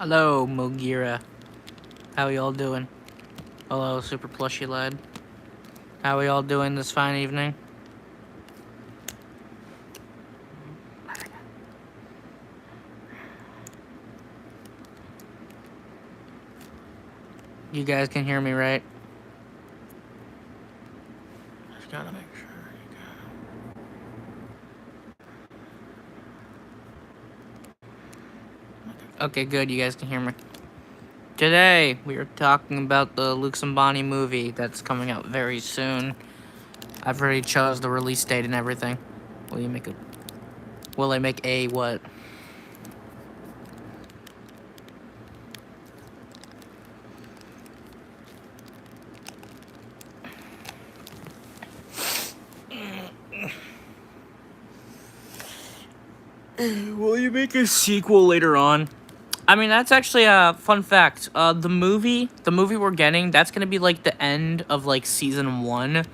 Hello, Mogira. How y'all doing? Hello, Super Plushy Lad. How y'all doing this fine evening? You guys can hear me, right? Just gotta make sure you got. Okay, good. You guys can hear me. Today, we are talking about the Luke Sambani movie that's coming out very soon. I've already chose the release date and everything. Will I make a what? Will you make a sequel later on? I mean, that's actually a fun fact. The movie we're getting, that's gonna be like the end of like season 1.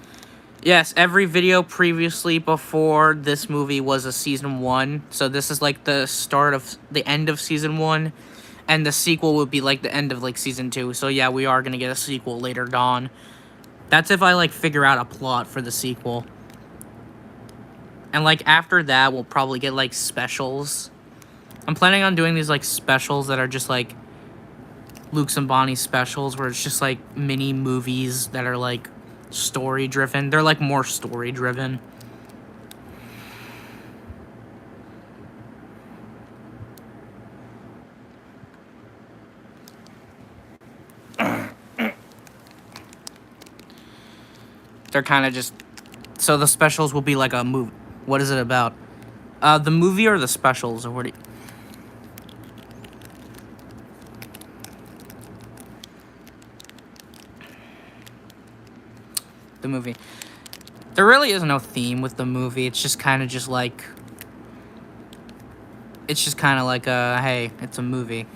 Yes, every video previously before this movie was a season 1. So this is like the start of the end of season 1, and the sequel would be like the end of like season 2. So yeah, we are gonna get a sequel later on. That's if I like figure out a plot for the sequel. And like after that, we'll probably get like specials. I'm planning on doing these like specials that are just like Luke Sambani specials, where it's just like mini movies that are like story driven. They're like more story driven. They're kind of just, so the specials will be like a movie. What is it about? The movie or the specials, or what do you... The movie. There really is no theme with the movie. It's just kind of just like... It's just kind of like hey, it's a movie.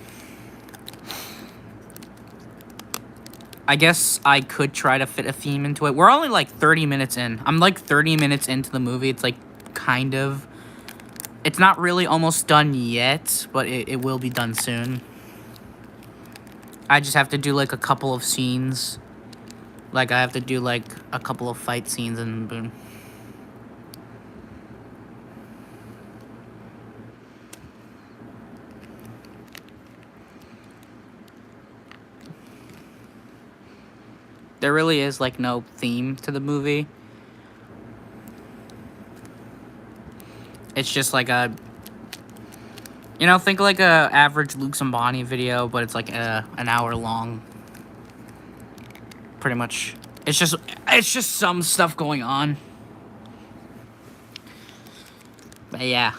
I guess I could try to fit a theme into it. We're only like 30 minutes in. I'm like 30 minutes into the movie. It's like kind of... It's not really almost done yet, but it will be done soon. I just have to do like a couple of scenes. Like I have to do like a couple of fight scenes and boom. There really is like no theme to the movie. It's just like a, you know, think like a average Luke Sambani video, but it's like an hour long. Pretty much. It's just some stuff going on. But yeah.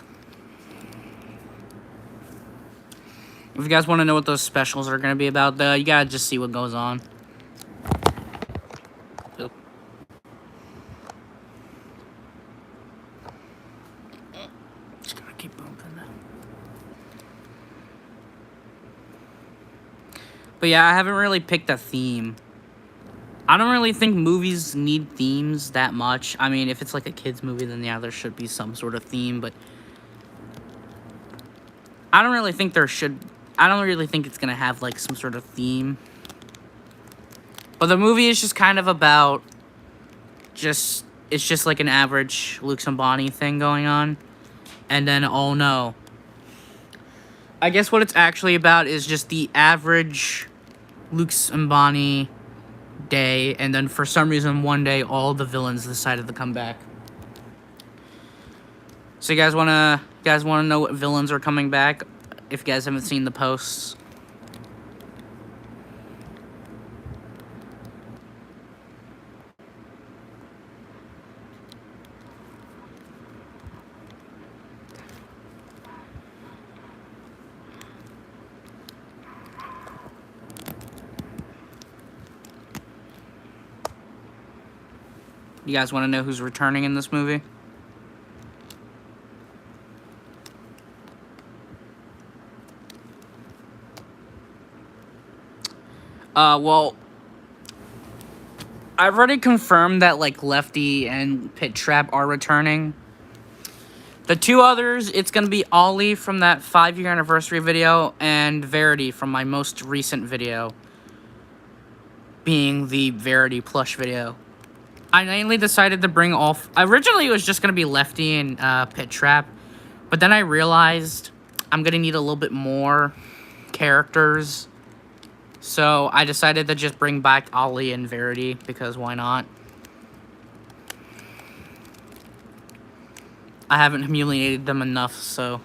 If you guys want to know what those specials are going to be about, though, you gotta just see what goes on. Just gonna keep bumping that. But yeah, I haven't really picked a theme. I don't really think movies need themes that much. I mean, if it's like a kid's movie, then yeah, there should be some sort of theme, but I don't really think there should... I don't really think it's gonna have like some sort of theme. But the movie is just kind of about just... It's just like an average Luke Sambani thing going on. And then, oh no. I guess what it's actually about is just the average Luke Sambani day, and then for some reason one day all the villains decided to come back. So you guys wanna know what villains are coming back? If you guys haven't seen the posts. You guys want to know who's returning in this movie? Well, I've already confirmed that, like, Lefty and Pit Trap are returning. The two others, it's going to be Ollie from that 5-year anniversary video and Verity from my most recent video, being the Verity plush video. I mainly decided to bring all... Originally, it was just going to be Lefty and Pit Trap, but then I realized I'm going to need a little bit more characters, so I decided to just bring back Ollie and Verity, because why not? I haven't humiliated them enough, so...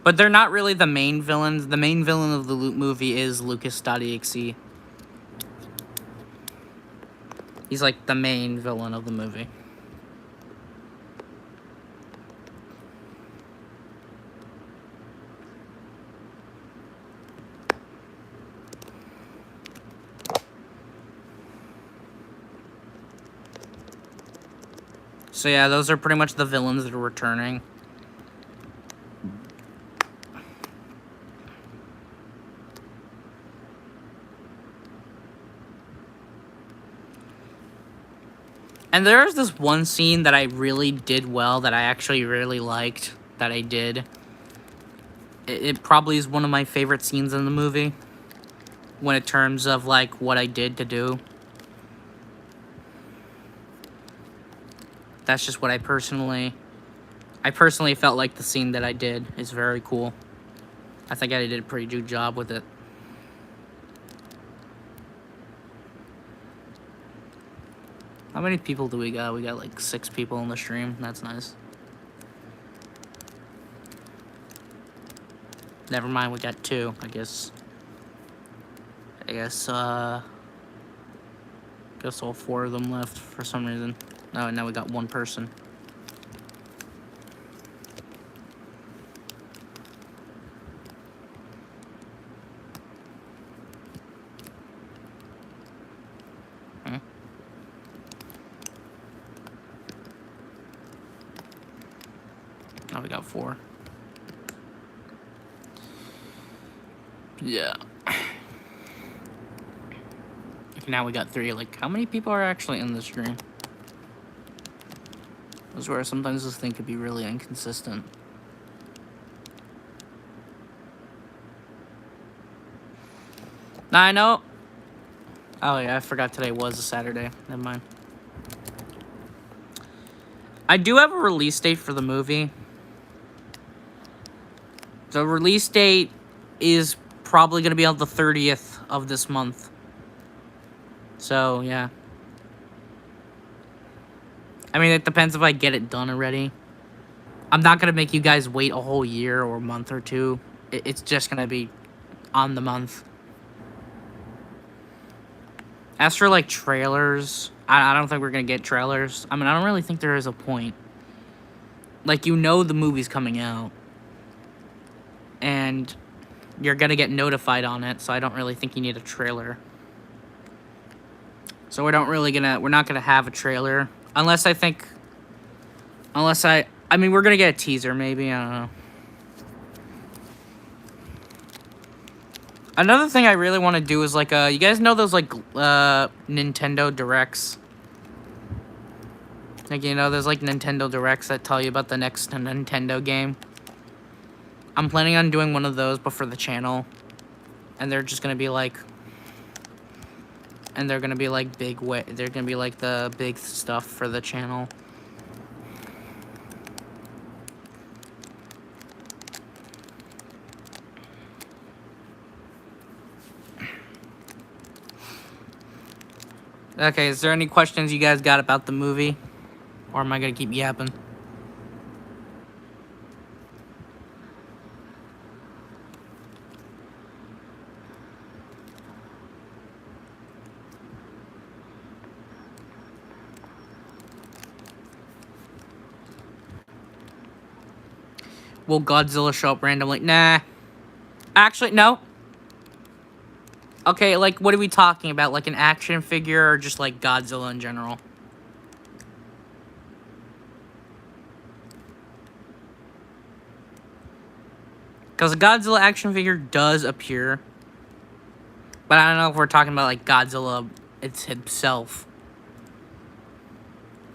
But they're not really the main villains. The main villain of the Loot movie is Lucas.exe. He's like the main villain of the movie. So yeah, those are pretty much the villains that are returning. And there's this one scene that I really did well, that I actually really liked, that I did. It probably is one of my favorite scenes in the movie, when in terms of, like, what I did to do. That's just what I personally felt like the scene that I did is very cool. I think I did a pretty good job with it. How many people do we got? We got like 6 people in the stream. That's nice. Never mind, we got 2, I guess. Guess all 4 of them left for some reason. Oh, and now we got 1 person. Now we got 4. Yeah. Now we got 3. Like, how many people are actually in the stream? That's where sometimes this thing could be really inconsistent. Now I know. Oh yeah, I forgot today was a Saturday. Never mind. I do have a release date for the movie. The release date is probably going to be on the 30th of this month. So, yeah. I mean, it depends if I get it done already. I'm not going to make you guys wait a whole year or a month or 2. It's just going to be on the month. As for, like, trailers, I don't think we're going to get trailers. I mean, I don't really think there is a point. Like, you know the movie's coming out. And you're going to get notified on it, so I don't really think you need a trailer. So we're not going to have a trailer. Unless I mean, we're going to get a teaser, maybe, I don't know. Another thing I really want to do is, like, you guys know those, like, Nintendo Directs? Like, you know, there's, like, Nintendo Directs that tell you about the next Nintendo game. I'm planning on doing one of those, but for the channel. And they're just gonna be, like... And they're gonna be, like, they're gonna be, like, the big stuff for the channel. Okay, is there any questions you guys got about the movie? Or am I gonna keep yapping? Will Godzilla show up randomly? Nah. Actually, no. Okay, like, what are we talking about? Like an action figure or just, like, Godzilla in general? Because a Godzilla action figure does appear. But I don't know if we're talking about, like, Godzilla It's himself.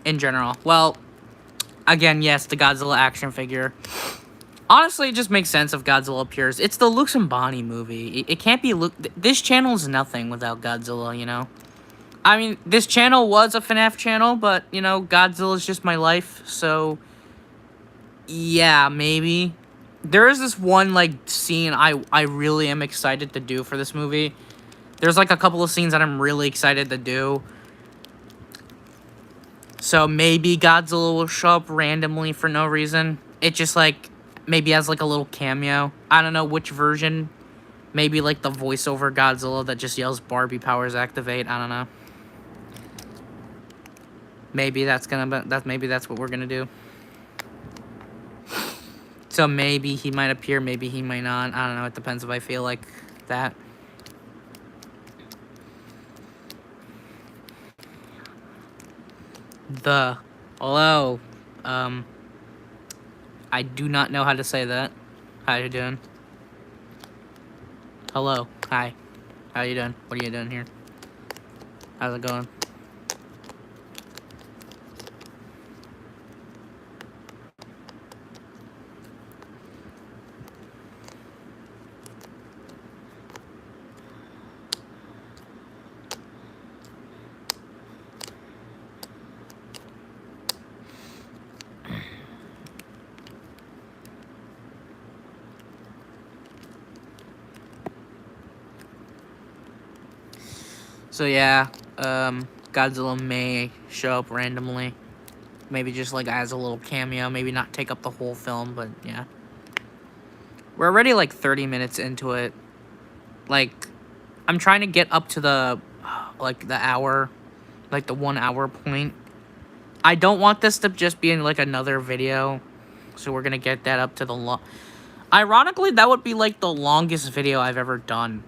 In general. Well, again, yes, the Godzilla action figure. Honestly, it just makes sense if Godzilla appears. It's the Luke and Bonnie movie. It can't be Luke. This channel is nothing without Godzilla, you know? I mean, this channel was a FNAF channel, but, you know, Godzilla is just my life, so... Yeah, maybe. There is this one, like, scene I really am excited to do for this movie. There's, like, a couple of scenes that I'm really excited to do. So maybe Godzilla will show up randomly for no reason. It just, like, maybe has, like, a little cameo. I don't know which version. Maybe, like, the voiceover Godzilla that just yells Barbie powers activate. I don't know. Maybe that's gonna be, maybe that's what we're gonna do. So maybe he might appear, maybe he might not. I don't know. It depends if I feel like that. Hello. I do not know how to say that. How you doing? Hello. Hi. How you doing? What are you doing here? How's it going? So yeah, Godzilla may show up randomly. Maybe just like as a little cameo, maybe not take up the whole film, but yeah. We're already like 30 minutes into it. Like, I'm trying to get up to the, like the hour, like the 1 hour point. I don't want this to just be in like another video. So we're gonna get that up to the Ironically, that would be like the longest video I've ever done.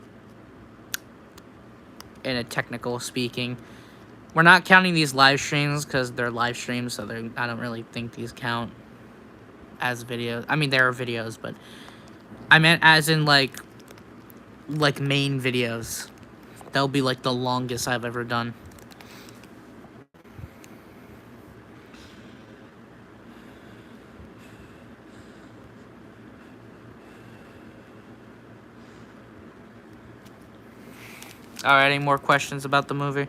In a technical speaking. We're not counting these live streams because they're live streams, so I don't really think these count as videos. I mean, there are videos, but I meant as in like main videos. That'll be like the longest I've ever done. Alright, any more questions about the movie?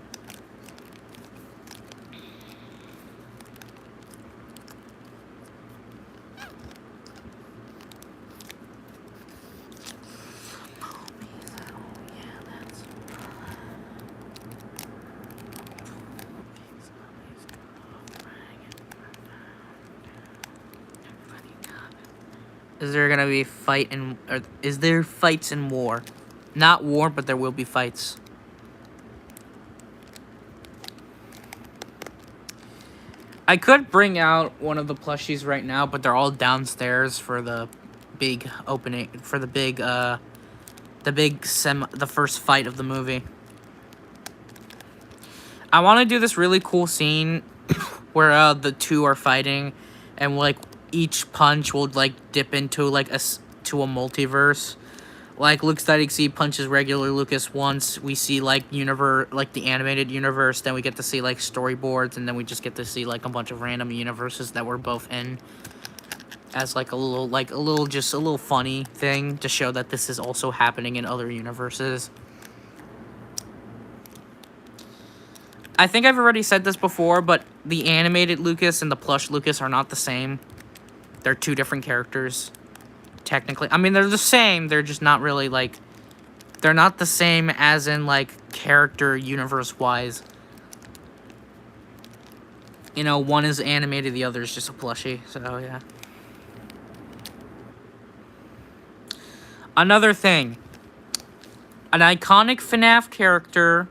Is there gonna be is there fights in war? Not war, but there will be fights. I could bring out one of the plushies right now, but they're all downstairs for the big opening, for the big, the first fight of the movie. I want to do this really cool scene where the two are fighting, and like each punch will like dip into like a multiverse. Like Luke Static C punches regular Lucas once. We see like the animated universe. Then we get to see like storyboards, and then we just get to see like a bunch of random universes that we're both in. As like a little funny thing to show that this is also happening in other universes. I think I've already said this before, but the animated Lucas and the plush Lucas are not the same. They're two different characters. Technically. I mean, they're the same. They're just not really, like... They're not the same as in, like, character universe-wise. You know, one is animated, the other is just a plushie. So, yeah. Another thing. An iconic FNAF character...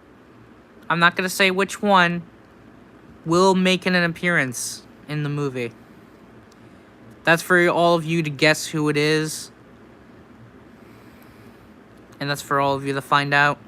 I'm not going to say which one, will make an appearance in the movie. That's for all of you to guess who it is. And that's for all of you to find out.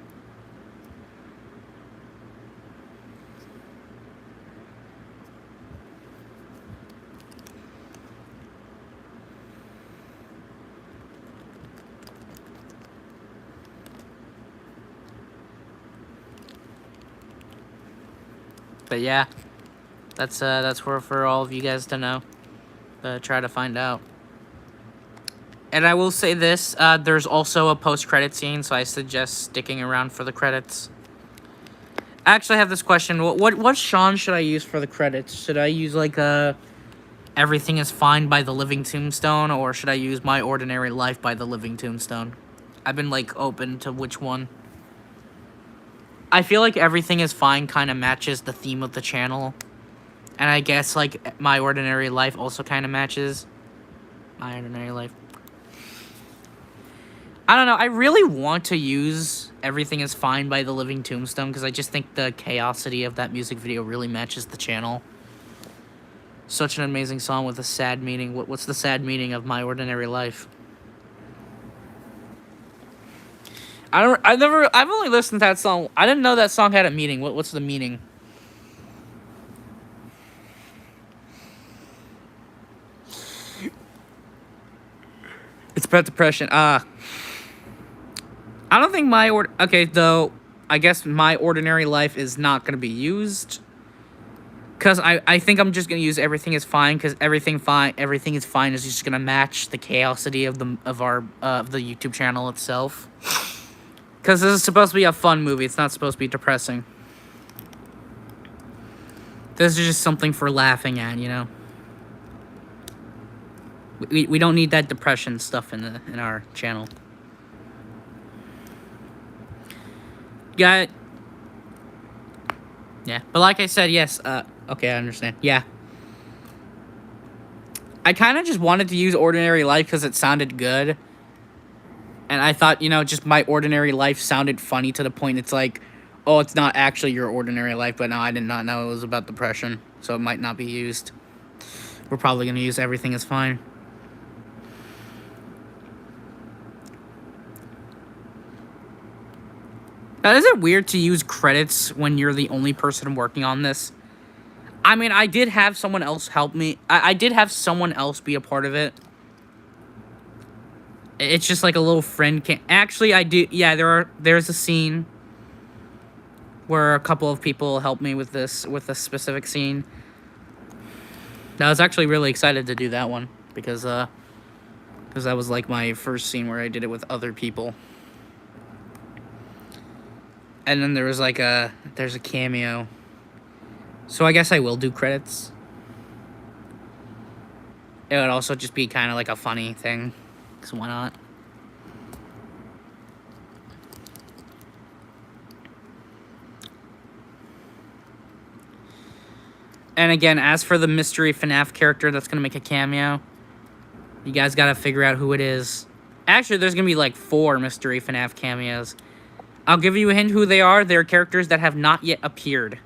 But yeah, that's for all of you guys to know. Try to find out. And I will say this, there's also a post-credit scene, so I suggest sticking around for the credits. I actually have this question. What Sean should I use for the credits? Should I use, like, Everything is Fine by The Living Tombstone, or should I use My Ordinary Life by The Living Tombstone? I've been, like, open to which one. I feel like Everything is Fine kind of matches the theme of the channel. And I guess, like, My Ordinary Life also kind of matches My Ordinary Life. I don't know. I really want to use Everything is Fine by The Living Tombstone because I just think the chaosity of that music video really matches the channel. Such an amazing song with a sad meaning. What's the sad meaning of My Ordinary Life? I've only listened to that song. I didn't know that song had a meaning. What's the meaning? It's about depression. I don't think okay, though, I guess My Ordinary Life is not going to be used. Because I think I'm just going to use Everything is Fine, because Everything is Fine is just going to match the chaosity of the YouTube channel itself. Because this is supposed to be a fun movie. It's not supposed to be depressing. This is just something for laughing at, you know? We don't need that depression stuff in our channel. Got it. Yeah, but like I said, yes, okay, I understand. Yeah. I kind of just wanted to use Ordinary Life because it sounded good. And I thought, you know, just My Ordinary Life sounded funny to the point it's like, oh, it's not actually your ordinary life, but no, I did not know it was about depression, so it might not be used. We're probably going to use Everything is Fine. Now, is it weird to use credits when you're the only person working on this? I mean, I did have someone else help me. I did have someone else be a part of it. It's just like a little friend can actually, I do. Yeah, there's a scene where a couple of people helped me with this specific scene. I was actually really excited to do that one because that was like my first scene where I did it with other people. And then there was like there's a cameo. So I guess I will do credits. It would also just be kind of like a funny thing. Because why not? And again, as for the mystery FNAF character that's going to make a cameo, you guys got to figure out who it is. Actually, there's going to be like 4 mystery FNAF cameos. I'll give you a hint who they are. They're characters that have not yet appeared.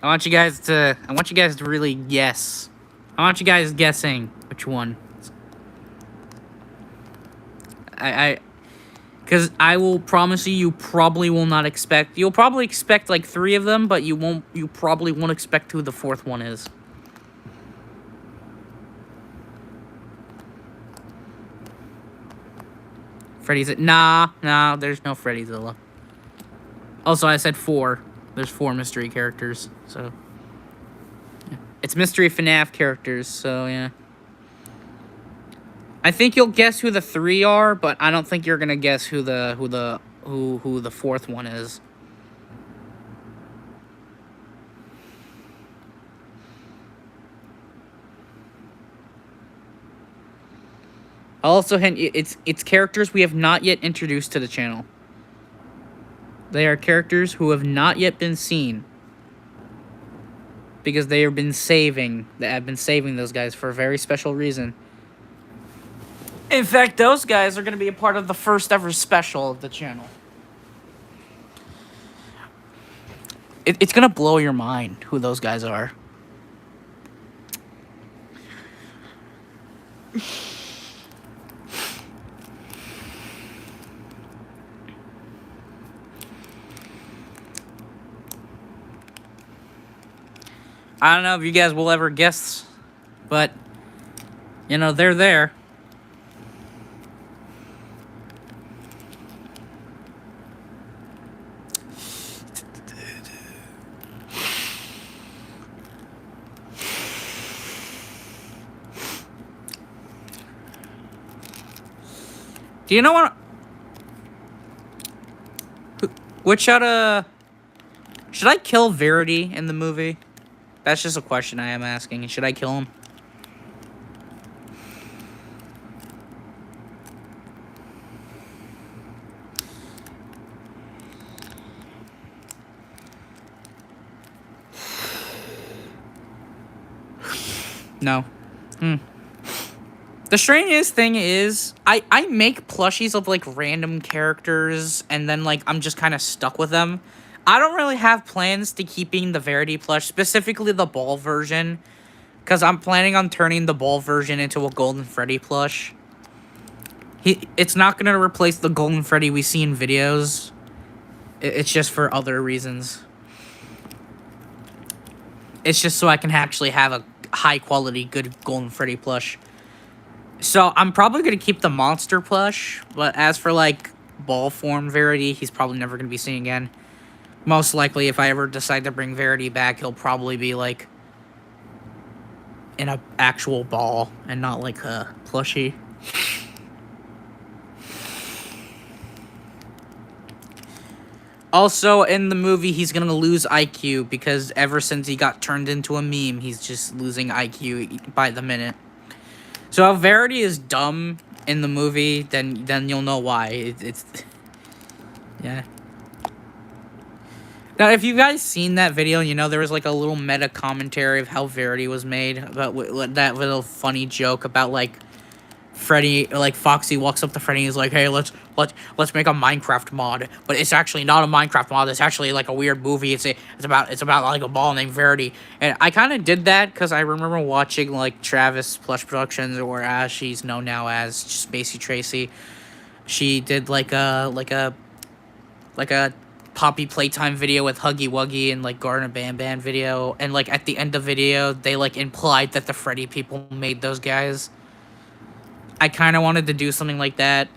I want you guys to really guess. I want you guys guessing which one. Because I will promise you probably will not expect. You'll probably expect like 3 of them, but you probably won't expect who the 4th one is. Freddy's... Nah, there's no Freddyzilla. Also, I said 4. There's 4 mystery characters, so... Yeah. It's mystery FNAF characters, so yeah. I think you'll guess who the 3 are, but I don't think you're gonna guess who the 4th one is. I'll also hint, it's characters we have not yet introduced to the channel. They are characters who have not yet been seen. Because they have been saving those guys for a very special reason. In fact, those guys are going to be a part of the first ever special of the channel. It's going to blow your mind who those guys are. I don't know if you guys will ever guess, but, you know, they're there. Do you know what? Which out of... Should I kill Verity in the movie? That's just a question I am asking. Should I kill him? No. The strangest thing is, I make plushies of, like, random characters, and then, like, I'm just kind of stuck with them. I don't really have plans to keeping the Verity plush, specifically the ball version, because I'm planning on turning the ball version into a Golden Freddy plush. It's not going to replace the Golden Freddy we see in videos. It's just for other reasons. It's just so I can actually have a high-quality, good Golden Freddy plush. So, I'm probably going to keep the monster plush, but as for, like, ball form Verity, he's probably never going to be seen again. Most likely, if I ever decide to bring Verity back, he'll probably be, like, in an actual ball and not, like, a plushie. Also, in the movie, he's gonna lose IQ because ever since he got turned into a meme, he's just losing IQ by the minute. So if Verity is dumb in the movie, then you'll know why. Yeah. Now, if you guys seen that video, you know there was like a little meta commentary of how Verity was made, about that little funny joke about like Freddy, like Foxy walks up to Freddy and he's like, "Hey, let's make a Minecraft mod," but it's actually not a Minecraft mod. It's actually like a weird movie. It's about like a ball named Verity, and I kind of did that because I remember watching like Travis Plush Productions, or as she's known now as Spacey Tracy. She did like a Poppy Playtime video with Huggy Wuggy and like Garden Bam Bam video, and like at the end of the video they like implied that the Freddy people made those guys. I kind of wanted to do something like that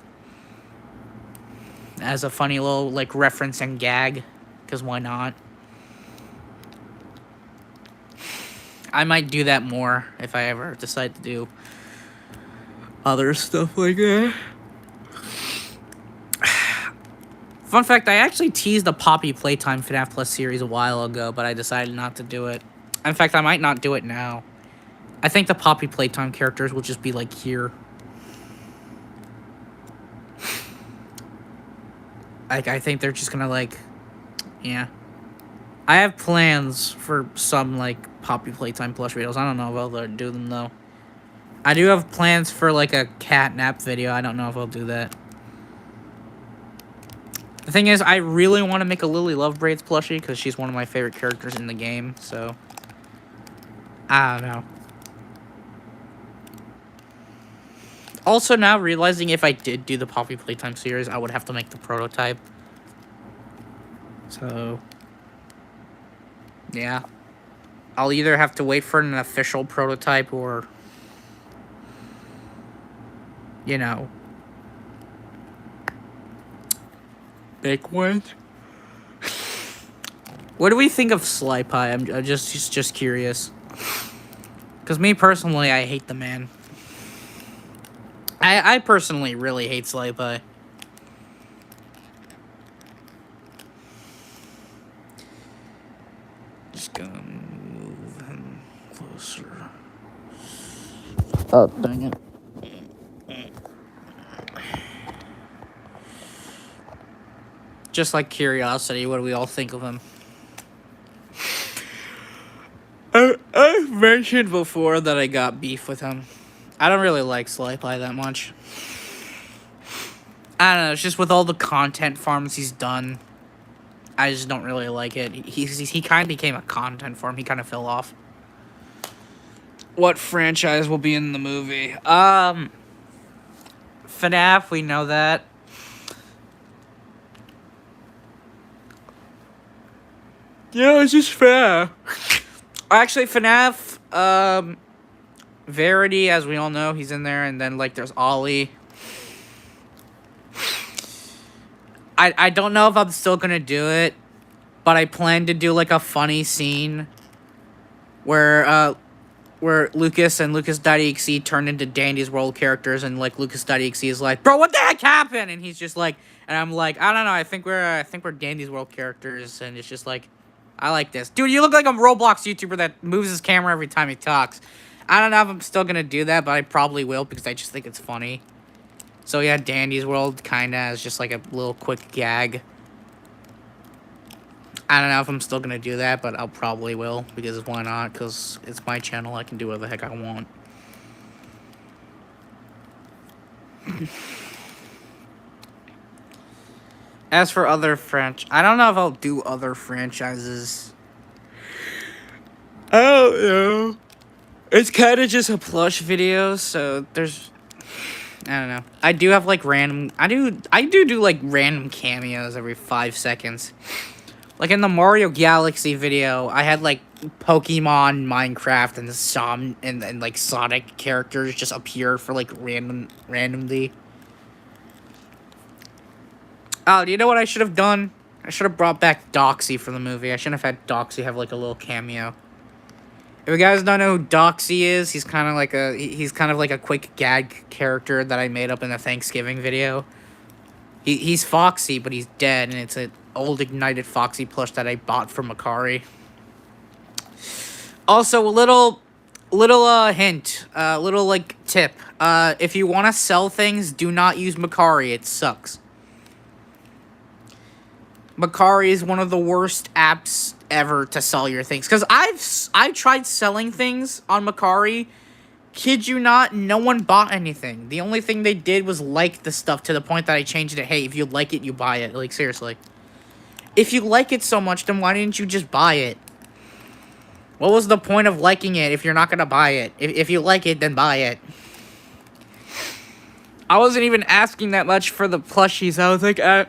as a funny little, like, reference and gag, because why not? I might do that more if I ever decide to do other stuff like that. Fun fact, I actually teased a Poppy Playtime FNAF Plus series a while ago, but I decided not to do it. In fact, I might not do it now. I think the Poppy Playtime characters will just be, like, here. I think they're just gonna, like, yeah. I have plans for some, like, Poppy Playtime plush videos. I don't know if I'll do them, though. I do have plans for, like, a catnap video. I don't know if I'll do that. The thing is, I really want to make a Lily Lovebraids plushie, because she's one of my favorite characters in the game, so... I don't know. Also, now realizing if I did do the Poppy Playtime series, I would have to make the prototype. So, yeah. I'll either have to wait for an official prototype or, you know, make one. What do we think of Sly Pie? I'm just curious. Because me personally, I hate the man. I personally really hate Sly Pie. Just gonna move him closer. Oh, dang it. Just like curiosity, what do we all think of him? I've mentioned before that I got beef with him. I don't really like Sly Pie that much. I don't know, it's just with all the content farms he's done, I just don't really like it. He kind of became a content farm. He kind of fell off. What franchise will be in the movie? FNAF, we know that. Yeah, it's just FNAF. Actually, FNAF, Verity, as we all know, he's in there, and then, like, there's Ollie. I don't know if I'm still gonna do it, but I plan to do, like, a funny scene where, where Lucas and Lucas.exe turned into Dandy's World characters, and like Lucas.exe is like, bro, what the heck happened? And he's just like, and I'm like, I don't know, I think we're Dandy's World characters, and it's just like, I like this, dude. You look like a Roblox YouTuber that moves his camera every time he talks. I don't know if I'm still gonna do that, but I probably will because I just think it's funny. So yeah, Dandy's World kinda as just like a little quick gag. I don't know if I'm still gonna do that, but I'll probably will, because why not? Because it's my channel, I can do whatever the heck I want. As for other I don't know if I'll do other franchises. I don't know. It's kind of just a plush video, so there's... I don't know. I do have, like, random... I do like, random cameos every 5 seconds. Like, in the Mario Galaxy video, I had, like, Pokemon, Minecraft, and like, Sonic characters just appear for, like, randomly. Oh, do you know what I should have done? I should have brought back Doxy for the movie. I shouldn't have had Doxy have, like, a little cameo. If you guys don't know who Doxy is, he's kind of like a quick gag character that I made up in a Thanksgiving video. He's Foxy, but he's dead, and it's an old Ignited Foxy plush that I bought from Macari. Also, a little hint, little, like, tip. If you want to sell things, do not use Macari. It sucks. Macari is one of the worst apps ever to sell your things. Because I've tried selling things on Macari. Kid you not, no one bought anything. The only thing they did was like the stuff to the point that I changed it. Hey, if you like it, you buy it. Like, seriously. If you like it so much, then why didn't you just buy it? What was the point of liking it if you're not going to buy it? If you like it, then buy it. I wasn't even asking that much for the plushies. I was like, I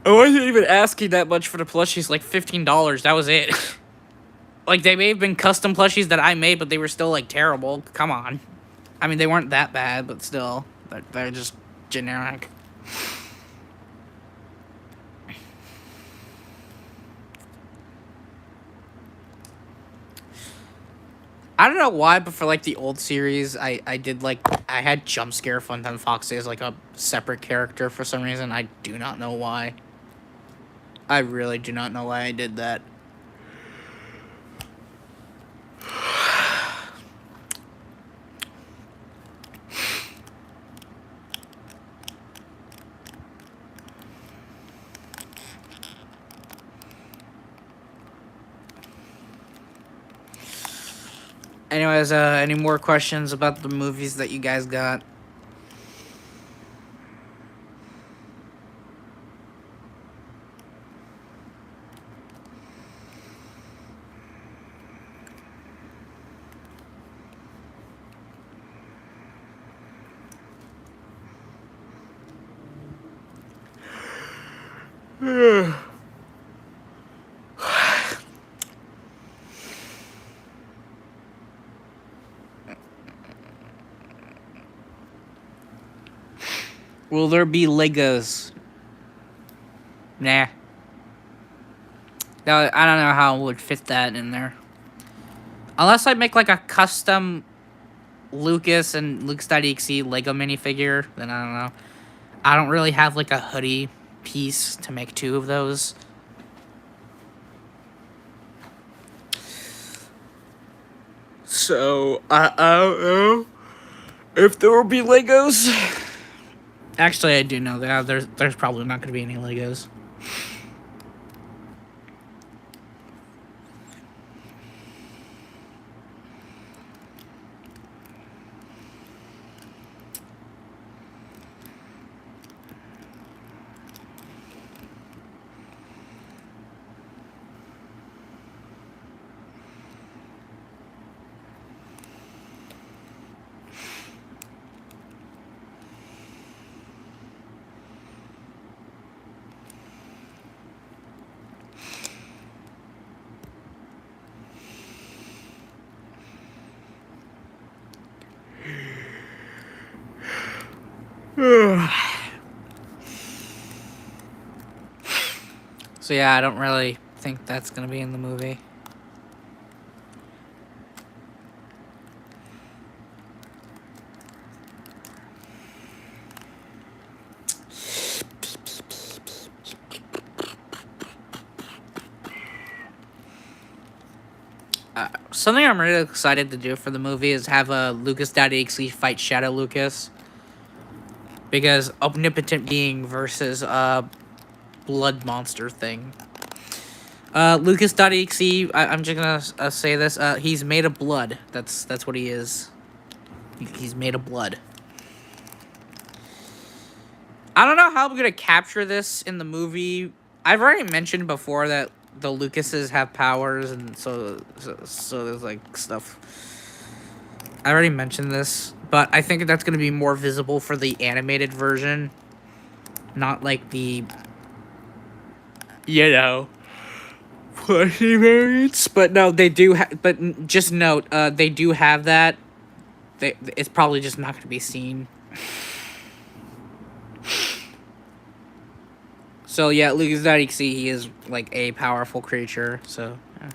wasn't even asking that much for the plushies, like $15. That was it. Like, they may have been custom plushies that I made, but they were still, like, terrible. Come on. I mean, they weren't that bad, but still. They're just generic. I don't know why, but for, like, the old series, I had Jump Scare Funtime Foxy as, like, a separate character for some reason. I do not know why. I really do not know why I did that. Anyways, any more questions about the movies that you guys got? Will there be Legos? Nah. No, I don't know how I would fit that in there. Unless I make like a custom Lucas and Lucas.exe Lego minifigure, then I don't know. I don't really have like a hoodie piece to make 2 of those. So, I don't know if there will be Legos. Actually, I do know that there's probably not going to be any Legos. So yeah, I don't really think that's gonna be in the movie. Something I'm really excited to do for the movie is have a Lucas.exe fight Shadow Lucas, because omnipotent being versus blood monster thing. Lucas.exe, I'm just gonna say this. He's made of blood. That's what he is. He's made of blood. I don't know how I'm gonna capture this in the movie. I've already mentioned before that the Lucases have powers, and so there's like stuff. I already mentioned this, but I think that's gonna be more visible for the animated version, not like the, you know, plushie variants. But no, they do. But just note, they do have that. It's probably just not gonna be seen. So yeah, Lucas.exe, he is like a powerful creature. So yeah.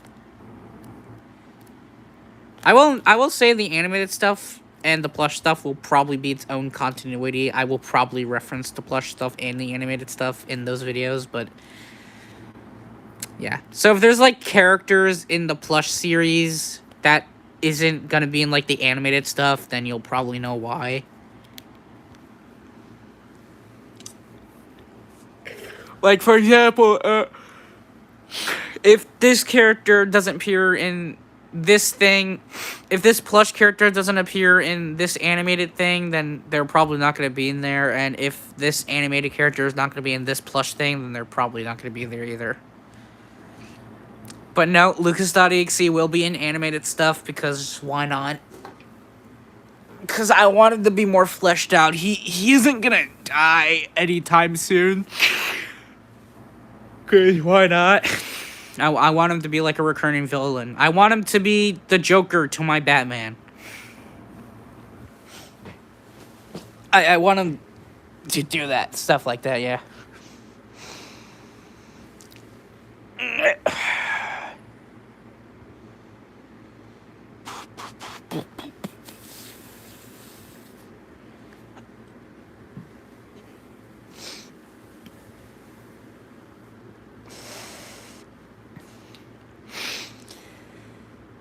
I will say the animated stuff and the plush stuff will probably be its own continuity. I will probably reference the plush stuff and the animated stuff in those videos, but yeah. So if there's like characters in the plush series that isn't gonna be in like the animated stuff, then you'll probably know why. Like for example, if this character doesn't appear in this thing, if this plush character doesn't appear in this animated thing, then they're probably not going to be in there. And if this animated character is not going to be in this plush thing, then they're probably not going to be there either. But no, Lucas.exe will be in animated stuff, because why not? Because I want him to be more fleshed out. He isn't going to die anytime soon. Cause why not? I want him to be like a recurring villain. I want him to be the Joker to my Batman. I want him to do that. Stuff like that, yeah.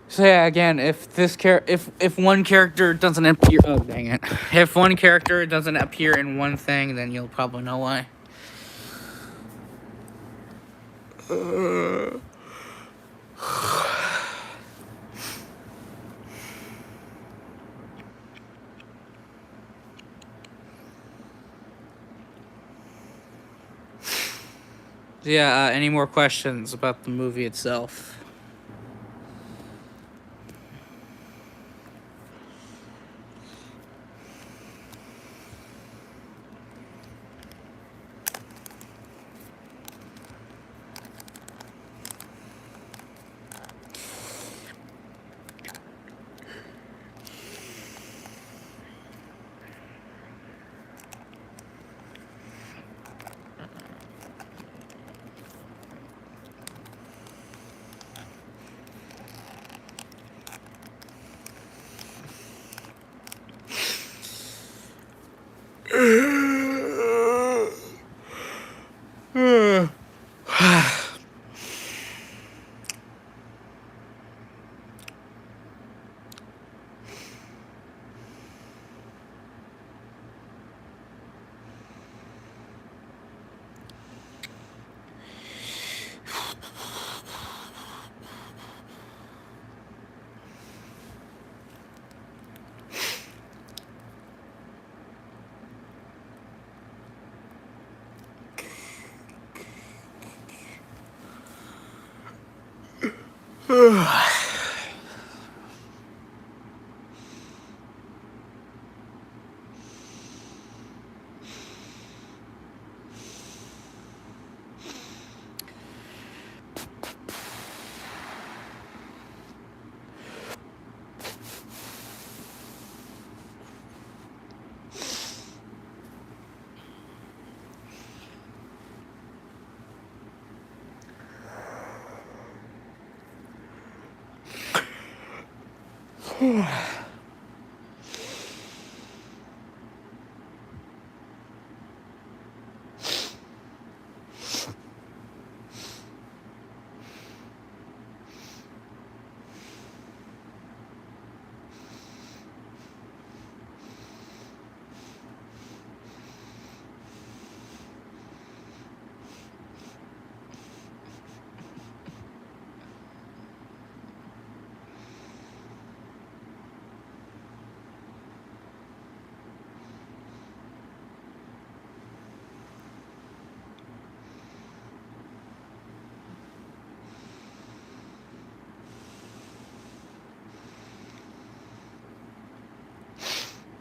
So yeah, again, if one character doesn't appear, oh dang it, if one character doesn't appear in one thing, then you'll probably know why. Yeah. Any more questions about the movie itself?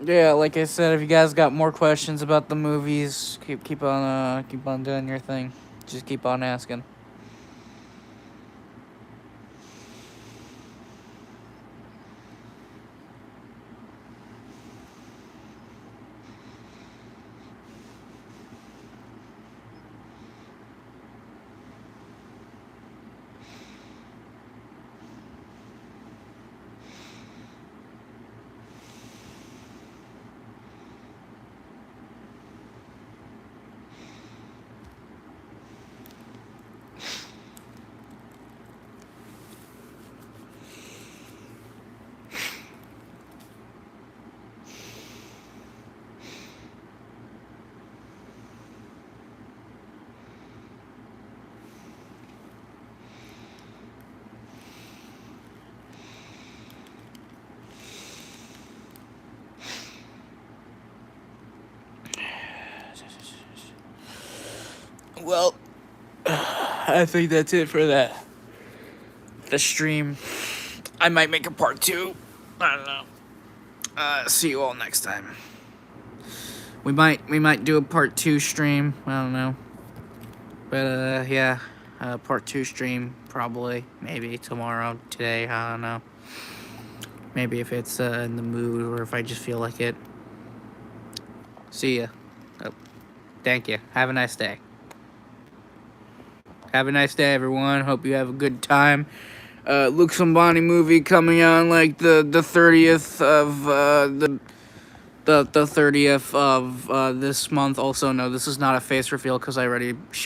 Yeah, like I said, if you guys got more questions about the movies, keep on doing your thing. Just keep on asking. Well, I think that's it for the stream. I might make a part 2. I don't know. See you all next time. We might do a part 2 stream. I don't know. But yeah, part 2 stream probably, maybe tomorrow, today. I don't know. Maybe if it's in the mood or if I just feel like it. See ya. Oh, thank you. Have a nice day. Have a nice day, everyone. Hope you have a good time. Luke Sombani movie coming on like the 30th of the 30th of this month. Also, no, this is not a face reveal because I already showed